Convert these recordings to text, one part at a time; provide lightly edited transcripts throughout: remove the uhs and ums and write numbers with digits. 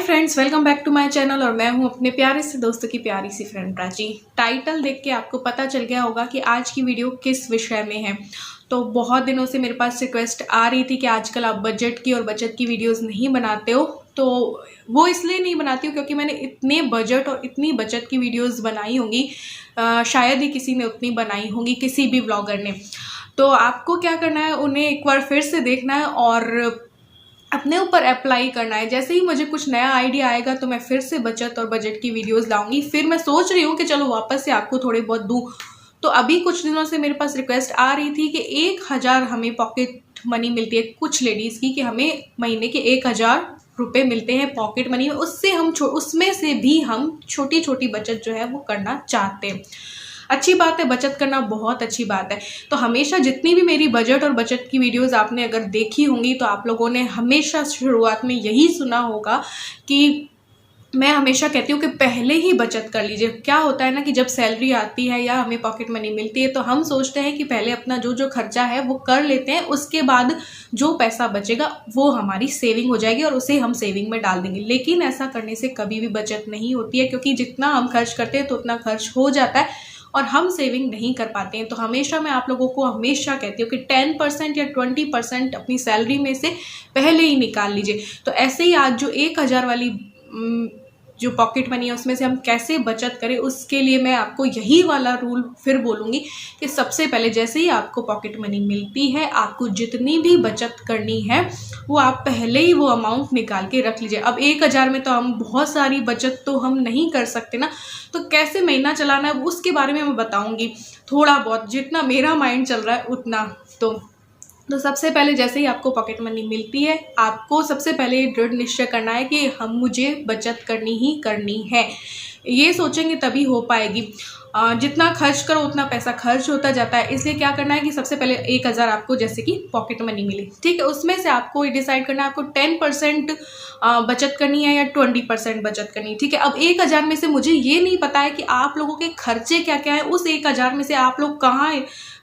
Friends, welcome back to my channel और मैं हूं अपने प्यारे से दोस्तों की प्यारी सी फ्रेंड प्राची। टाइटल देख के आपको पता चल गया होगा कि आज की वीडियो किस विषय में है। तो बहुत दिनों से मेरे पास रिक्वेस्ट आ रही थी कि आजकल आप बजट की और बचत की वीडियोस नहीं बनाते हो। तो वो इसलिए नहीं बनाती हूँ क्योंकि मैंने इतने बजट और इतनी बचत की वीडियोज़ बनाई होंगी, शायद ही किसी ने उतनी बनाई होंगी, किसी भी ब्लॉगर ने। तो आपको क्या करना है, उन्हें एक बार फिर से देखना है और अपने ऊपर अप्लाई करना है। जैसे ही मुझे कुछ नया आइडिया आएगा तो मैं फिर से बचत और बजट की वीडियोस लाऊंगी। फिर मैं सोच रही हूँ कि चलो वापस से आपको थोड़े बहुत दूँ। तो अभी कुछ दिनों से मेरे पास रिक्वेस्ट आ रही थी कि 1000 हमें पॉकेट मनी मिलती है कुछ लेडीज़ की, कि हमें महीने के 1000 रुपये मिलते हैं पॉकेट मनी में। उसमें से भी हम छोटी छोटी बचत जो है वो करना चाहते हैं। अच्छी बात है, बचत करना बहुत अच्छी बात है। तो हमेशा जितनी भी मेरी बजट और बचत की वीडियोस आपने अगर देखी होंगी तो आप लोगों ने हमेशा शुरुआत में यही सुना होगा कि मैं हमेशा कहती हूँ कि पहले ही बचत कर लीजिए। क्या होता है ना कि जब सैलरी आती है या हमें पॉकेट मनी मिलती है तो हम सोचते हैं कि पहले अपना जो जो खर्चा है वो कर लेते हैं, उसके बाद जो पैसा बचेगा वो हमारी सेविंग हो जाएगी और उसे हम सेविंग में डाल देंगे। लेकिन ऐसा करने से कभी भी बचत नहीं होती है, क्योंकि जितना हम खर्च करते हैं तो उतना खर्च हो जाता है और हम सेविंग नहीं कर पाते हैं। तो हमेशा मैं आप लोगों को हमेशा कहती हूँ कि 10% या 20% अपनी सैलरी में से पहले ही निकाल लीजिए। तो ऐसे ही आज जो 1000 वाली जो पॉकेट मनी है उसमें से हम कैसे बचत करें, उसके लिए मैं आपको यही वाला रूल फिर बोलूँगी कि सबसे पहले जैसे ही आपको पॉकेट मनी मिलती है, आपको जितनी भी बचत करनी है वो आप पहले ही वो अमाउंट निकाल के रख लीजिए। अब 1000 में तो हम बहुत सारी बचत तो हम नहीं कर सकते ना, तो कैसे महीना चलाना है उसके बारे में मैं बताऊँगी। थोड़ा बहुत जितना मेरा माइंड चल रहा है उतना। तो सबसे पहले जैसे ही आपको पॉकेट मनी मिलती है, आपको सबसे पहले दृढ़ निश्चय करना है कि मुझे बचत करनी ही करनी है। ये सोचेंगे तभी हो पाएगी। जितना खर्च करो उतना पैसा खर्च होता जाता है। इसलिए क्या करना है कि सबसे पहले 1000 आपको जैसे कि पॉकेट मनी मिली, ठीक है, उसमें से आपको डिसाइड करना है आपको 10% बचत करनी है या 20% बचत करनी है, ठीक है। अब 1000 में से मुझे ये नहीं पता है कि आप लोगों के खर्चे क्या क्या है। उस 1000 में से आप लोग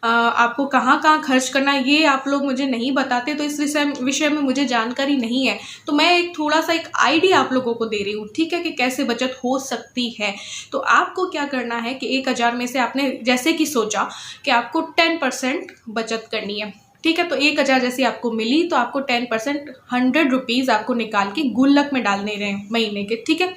आपको कहाँ कहाँ खर्च करना है ये आप लोग मुझे नहीं बताते, तो इस विषय में मुझे जानकारी नहीं है। तो मैं थोड़ा सा एक आइडिया आप लोगों को दे रही हूँ, ठीक है, कि कैसे बचत हो सकती है। तो आपको क्या करना है कि 1000 में से आपने जैसे कि सोचा कि आपको 10% बचत करनी है, ठीक है। तो 1000 जैसे आपको मिली तो आपको 10% 100 रुपीज़ आपको निकाल के गुल्लक में डालने रहे महीने के, ठीक है।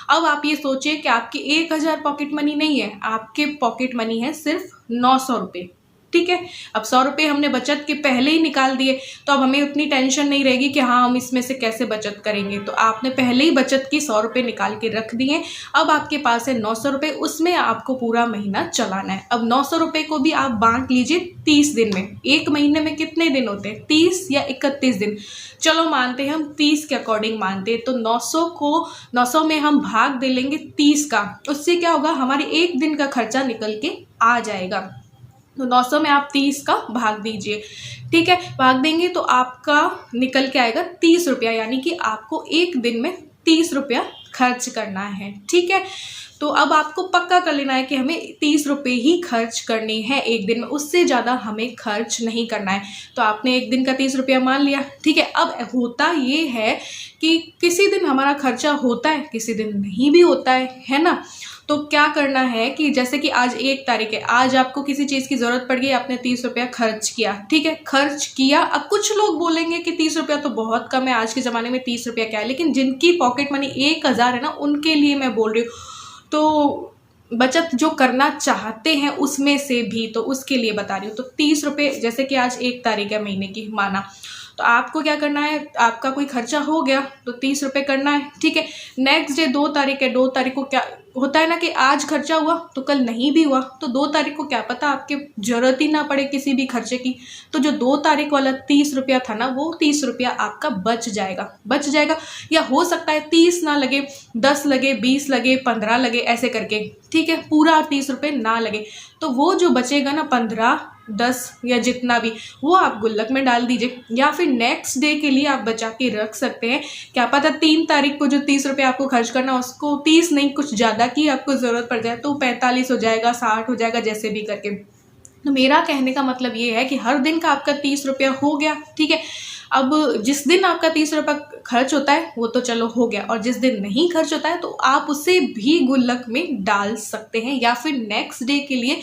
अब आप ये सोचिए कि आपकी 1000 पॉकेट मनी नहीं है, आपके पॉकेट मनी है सिर्फ 900 रुपये, ठीक है। अब 100 रुपये हमने बचत के पहले ही निकाल दिए, तो अब हमें उतनी टेंशन नहीं रहेगी कि हाँ हम इसमें से कैसे बचत करेंगे। तो आपने पहले ही बचत की 100 रुपये निकाल के रख दिए। अब आपके पास है 900 रुपये, उसमें आपको पूरा महीना चलाना है। अब 900 रुपये को भी आप बांट लीजिए 30 दिन में। एक महीने में कितने दिन होते हैं, 30 या 31 दिन। चलो मानते हैं हम 30 के अकॉर्डिंग मानते हैं, तो 900 में हम भाग दे लेंगे 30 का। उससे क्या होगा, हमारी एक दिन का खर्चा निकल के आ जाएगा। तो 900 में आप 30 का भाग दीजिए, ठीक है। भाग देंगे तो आपका निकल के आएगा 30 रुपया, यानी कि आपको एक दिन में 30 रुपया खर्च करना है, ठीक है। तो अब आपको पक्का कर लेना है कि हमें 30 रुपये ही खर्च करने हैं एक दिन में, उससे ज़्यादा हमें खर्च नहीं करना है। तो आपने एक दिन का 30 रुपया मान लिया, ठीक है। अब होता ये है कि किसी दिन हमारा खर्चा होता है, किसी दिन नहीं भी होता है ना। तो क्या करना है कि जैसे कि आज 1 तारीख है, आज आपको किसी चीज़ की ज़रूरत पड़ गई, आपने 30 रुपया खर्च किया, ठीक है, खर्च किया। अब कुछ लोग बोलेंगे कि 30 रुपया तो बहुत कम है, आज के ज़माने में 30 रुपया क्या है, लेकिन जिनकी पॉकेट मनी 1000 है ना, उनके लिए मैं बोल रही हूँ। तो बचत जो करना चाहते हैं उसमें से भी, तो उसके लिए बता रही हूँ। तो 30 रुपये, जैसे कि आज 1 तारीख है महीने की माना, तो आपको क्या करना है, आपका कोई खर्चा हो गया तो 30 रुपये करना है, ठीक है। नेक्स्ट डे 2 तारीख है, 2 तारीख को क्या होता है ना कि आज खर्चा हुआ तो कल नहीं भी हुआ, तो 2 तारीख को क्या पता आपके जरूरत ही ना पड़े किसी भी खर्चे की। तो जो 2 तारीख वाला 30 रुपया था ना, वो 30 रुपया आपका बच जाएगा। या हो सकता है 30 ना लगे, 10 लगे, 20 लगे, 15 लगे, ऐसे करके, ठीक है, पूरा 30 रुपये ना लगे। तो वो जो बचेगा ना 15, 10 या जितना भी, वो आप गुल्लक में डाल दीजिए, या फिर नेक्स्ट डे के लिए आप बचा के रख सकते हैं। क्या पता 3 तारीख को जो 30 रुपये आपको खर्च करना, उसको 30 नहीं कुछ ज़्यादा की आपको ज़रूरत पड़ जाए, तो 45 हो जाएगा, 60 हो जाएगा, जैसे भी करके। तो मेरा कहने का मतलब ये है कि हर दिन का आपका 30 रुपया हो गया, ठीक है। अब जिस दिन आपका 30 रुपये खर्च होता है वो तो चलो हो गया, और जिस दिन नहीं खर्च होता है तो आप उसे भी गुल्लक में डाल सकते हैं, या फिर नेक्स्ट डे के लिए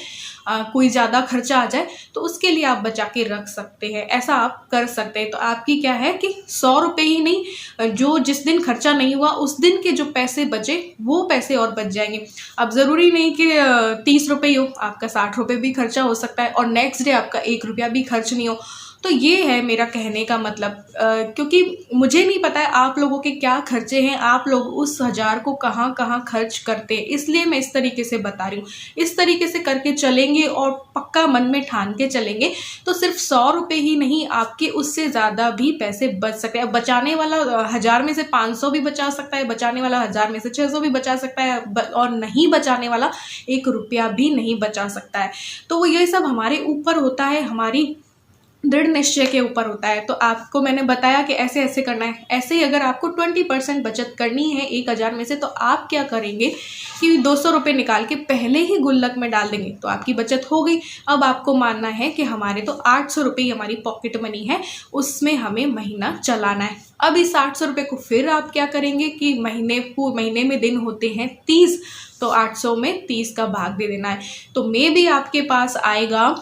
कोई ज़्यादा खर्चा आ जाए तो उसके लिए आप बचा के रख सकते हैं। ऐसा आप कर सकते हैं। तो आपकी क्या है कि 100 रुपये ही नहीं, जो जिस दिन खर्चा नहीं हुआ उस दिन के जो पैसे बचे वो पैसे और बच जाएंगे। अब ज़रूरी नहीं कि 30 रुपये ही हो, आपका 60 रुपये भी खर्चा हो सकता है और नेक्स्ट डे आपका 1 रुपया भी खर्च नहीं हो। तो ये है मेरा कहने का मतलब, क्योंकि मुझे नहीं पता है आप लोगों के क्या खर्चे हैं, आप लोग उस 1000 को कहाँ कहाँ खर्च करते हैं, इसलिए मैं इस तरीके से बता रही हूँ। इस तरीके से करके चलेंगे और पक्का मन में ठान के चलेंगे तो सिर्फ 100 रुपये ही नहीं, आपके उससे ज़्यादा भी पैसे बच सकते हैं। बचाने वाला 1000 में से 500 भी बचा सकता है, बचाने वाला 1000 में से 600 भी बचा सकता है, और नहीं बचाने वाला 1 रुपया भी नहीं बचा सकता है। तो वो ये सब हमारे ऊपर होता है, हमारी दृढ़ निश्चय के ऊपर होता है। तो आपको मैंने बताया कि ऐसे ऐसे करना है। ऐसे ही अगर आपको 20% बचत करनी है 1000 में से, तो आप क्या करेंगे कि 200 रुपये निकाल के पहले ही गुल्लक में डाल देंगे तो आपकी बचत हो गई। अब आपको मानना है कि हमारे तो 800 रुपये ही हमारी पॉकेट मनी है, उसमें हमें महीना चलाना है। अब इस 800 रुपये को फिर आप क्या करेंगे कि महीने में दिन होते हैं 30, तो 800 में 30 का भाग दे देना है। तो मे भी आपके पास आएगा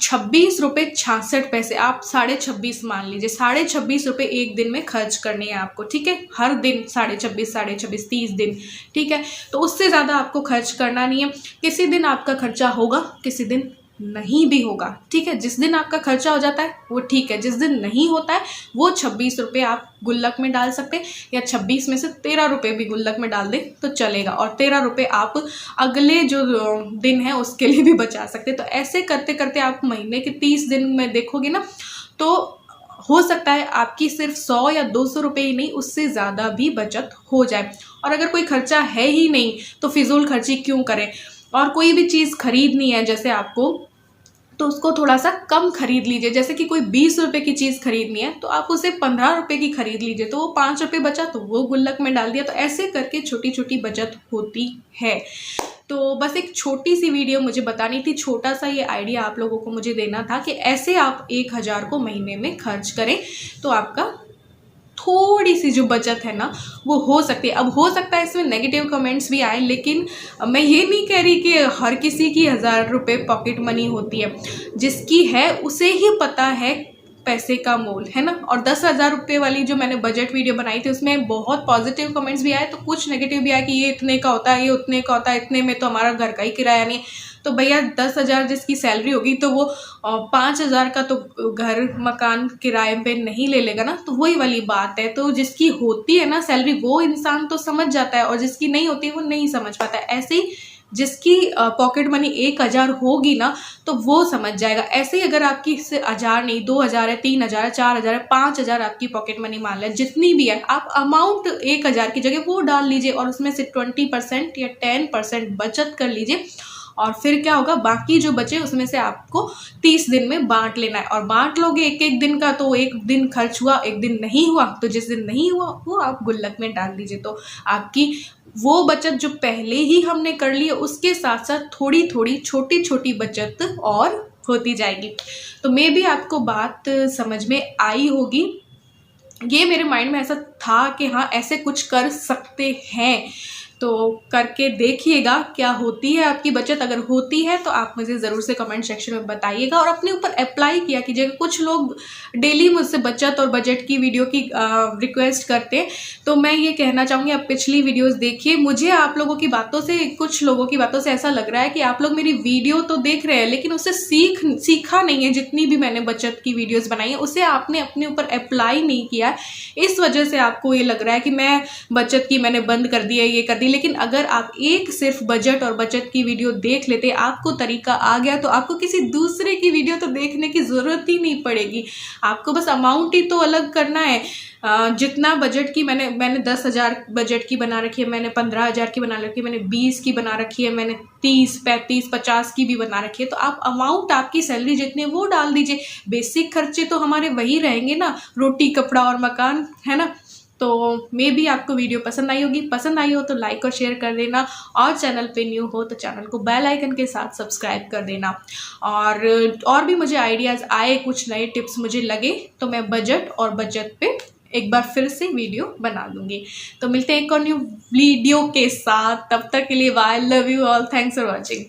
26 रुपये 66 पैसे। आप 26.5 मान लीजिए, 26.5 रुपये एक दिन में खर्च करने हैं आपको, ठीक है। हर दिन 26.5 30 दिन, ठीक है। तो उससे ज़्यादा आपको खर्च करना नहीं है। किसी दिन आपका खर्चा होगा, किसी दिन नहीं भी होगा, ठीक है। जिस दिन आपका खर्चा हो जाता है वो ठीक है, जिस दिन नहीं होता है वो 26 रुपये आप गुल्लक में डाल सकते हैं, या 26 में से 13 रुपये भी गुल्लक में डाल दें तो चलेगा, और 13 रुपये आप अगले जो दिन है उसके लिए भी बचा सकते हैं। तो ऐसे करते करते आप महीने के 30 दिन में देखोगे ना, तो हो सकता है आपकी सिर्फ 100 या 200 रुपये ही नहीं, उससे ज़्यादा भी बचत हो जाए। और अगर कोई खर्चा है ही नहीं तो फिजूल खर्ची क्यों करें। और कोई भी चीज़ खरीदनी है जैसे आपको, तो उसको थोड़ा सा कम खरीद लीजिए। जैसे कि कोई 20 रुपये की चीज़ खरीदनी है तो आप उसे 15 रुपये की खरीद लीजिए, तो वो 5 रुपये बचा तो वो गुल्लक में डाल दिया। तो ऐसे करके छोटी छोटी बचत होती है। तो बस एक छोटी सी वीडियो मुझे बतानी थी, छोटा सा ये आइडिया आप लोगों को मुझे देना था कि ऐसे आप 1000 को महीने में खर्च करें तो आपका थोड़ी सी जो बचत है ना वो हो सकती है। अब हो सकता है इसमें नेगेटिव कमेंट्स भी आए, लेकिन मैं ये नहीं कह रही कि हर किसी की 1000 रुपये पॉकेट मनी होती है। जिसकी है उसे ही पता है पैसे का मोल, है ना। और 10,000 रुपये वाली जो मैंने बजट वीडियो बनाई थी उसमें बहुत पॉजिटिव कमेंट्स भी आए, तो कुछ नेगेटिव भी आया कि ये इतने का होता है, ये उतने का होता है, इतने में तो हमारा घर का ही किराया नहीं। तो भैया 10,000 जिसकी सैलरी होगी तो वो 5,000 का तो घर मकान किराए पे नहीं ले लेगा ना। तो वही वाली बात है। तो जिसकी होती है ना सैलरी वो इंसान तो समझ जाता है, और जिसकी नहीं होती वो नहीं समझ पाता है। ऐसे ही जिसकी पॉकेट मनी 1000 होगी ना तो वो समझ जाएगा। ऐसे ही अगर आपकी 1000 नहीं 2000 है, 3000 है, 4000 है, 5000 आपकी पॉकेट मनी मान लें, जितनी भी है, आप अमाउंट 1000 की जगह वो डाल लीजिए और उसमें से 20% या 10% बचत कर लीजिए। और फिर क्या होगा, बाकी जो बचे उसमें से आपको 30 दिन में बांट लेना है। और बांट लोगे एक एक दिन का, तो एक दिन खर्च हुआ, एक दिन नहीं हुआ, तो जिस दिन नहीं हुआ वो आप गुल्लक में डाल दीजिए। तो आपकी वो बचत जो पहले ही हमने कर ली है उसके साथ साथ थोड़ी थोड़ी छोटी छोटी बचत और होती जाएगी। तो मे भी आपको बात समझ में आई होगी। ये मेरे माइंड में ऐसा था कि हाँ ऐसे कुछ कर सकते हैं, तो करके देखिएगा क्या होती है आपकी बचत। अगर होती है तो आप मुझे ज़रूर से कमेंट सेक्शन में बताइएगा और अपने ऊपर अप्लाई किया कीजिएगा। कुछ लोग डेली मुझसे बचत और बजट की वीडियो की रिक्वेस्ट करते हैं, तो मैं ये कहना चाहूँगी आप पिछली वीडियोस देखिए। मुझे आप लोगों की बातों से, कुछ लोगों की बातों से ऐसा लग रहा है कि आप लोग मेरी वीडियो तो देख रहे हैं लेकिन उससे सीखा नहीं है। जितनी भी मैंने बचत की वीडियोज़ बनाई है उसे आपने अपने ऊपर अप्लाई नहीं किया है, इस वजह से आपको ये लग रहा है कि मैं बचत की मैंने बंद कर दी है, ये कर दी। लेकिन अगर आप एक सिर्फ बजट और बचत की वीडियो देख लेते, आपको तरीका आ गया, तो आपको किसी दूसरे की वीडियो तो देखने की ज़रूरत ही नहीं पड़ेगी। आपको बस अमाउंट ही तो अलग करना है। जितना बजट की मैंने 10,000 बजट की बना रखी है, मैंने 15,000 की बना रखी है, मैंने 20 की बना रखी है, मैंने 30, 35, 50 की भी बना रखी है। तो आप अमाउंट आपकी सैलरी जितनी है वो डाल दीजिए। बेसिक खर्चे तो हमारे वही रहेंगे ना, रोटी कपड़ा और मकान, है ना। तो मे भी आपको वीडियो पसंद आई होगी। पसंद आई हो तो लाइक और शेयर कर देना, और चैनल पे न्यू हो तो चैनल को बेल आइकन के साथ सब्सक्राइब कर देना। और भी मुझे आइडियाज़ आए, कुछ नए टिप्स मुझे लगे तो मैं बजट पे एक बार फिर से वीडियो बना दूंगी। तो मिलते हैं एक और न्यू वीडियो के साथ, तब तक के लिए bye, love you all, thanks for watching.